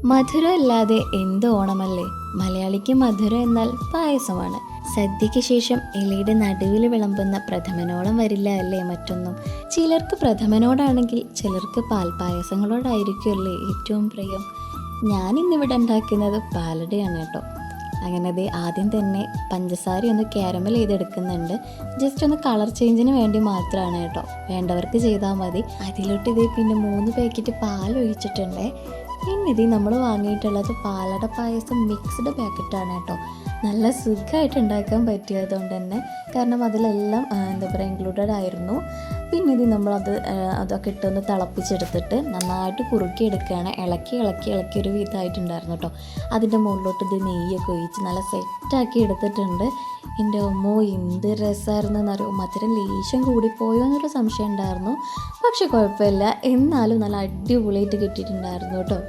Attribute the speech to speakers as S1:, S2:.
S1: മധുരം ഇല്ലാതെ എന്ത് ഓണമല്ലേ. മലയാളിക്ക് മധുരം എന്നാൽ പായസമാണ്. സദ്യയ്ക്ക് ശേഷം ഇലയുടെ നടുവിൽ വിളമ്പുന്ന പ്രഥമനോളം വരില്ല അല്ലേ മറ്റൊന്നും. ചിലർക്ക് പ്രഥമനോടാണെങ്കിൽ ചിലർക്ക് പാൽപ്പായസങ്ങളോടായിരിക്കുമല്ലേ ഏറ്റവും പ്രിയം. ഞാനിന്നിവിടെ ഉണ്ടാക്കുന്നത് പാലടയാണ് കേട്ടോ. അങ്ങനെ അത് ആദ്യം തന്നെ പഞ്ചസാര ഒന്ന് കാരമൽ ചെയ്തെടുക്കുന്നുണ്ട്. ജസ്റ്റ് ഒന്ന് കളർ ചേഞ്ചിന് വേണ്ടി മാത്രമാണ് കേട്ടോ. വേണ്ടവർക്ക് ചെയ്താൽ മതി. അതിലോട്ട് ഇത് പിന്നെ 3 പാക്കറ്റ് പാൽ ഒഴിച്ചിട്ടുണ്ട്. പിന്നെ ഇത് നമ്മൾ വാങ്ങിയിട്ടുള്ളത് പാലട പായസം മിക്സ്ഡ് പാക്കറ്റാണ് കേട്ടോ. നല്ല സുഖമായിട്ട് ഉണ്ടാക്കാൻ പറ്റിയതുകൊണ്ട് തന്നെ, കാരണം അതിലെല്ലാം എന്താ പറയുക ഇൻക്ലൂഡഡ് ആയിരുന്നു. പിന്നെ ഇത് അതൊക്കെ ഇട്ടൊന്ന് തിളപ്പിച്ചെടുത്തിട്ട് നന്നായിട്ട് കുറുക്കിയെടുക്കുകയാണ്. ഇളക്കി ഒരു വിധമായിട്ടുണ്ടായിരുന്നു കേട്ടോ. അതിൻ്റെ മുകളിലോട്ട് ഇത് നെയ്യൊക്കെ ഒഴിച്ച് നല്ല സെറ്റാക്കി എടുത്തിട്ടുണ്ട്. എൻ്റെ അമ്മോ എന്ത് രസമായിരുന്നു എന്നറിയോ. മധുരം ലേശം കൂടിപ്പോയോ എന്നൊരു സംശയം ഉണ്ടായിരുന്നു. പക്ഷെ കുഴപ്പമില്ല, എന്നാലും നല്ല അടിപൊളിയായിട്ട് കിട്ടിയിട്ടുണ്ടായിരുന്നു കേട്ടോ.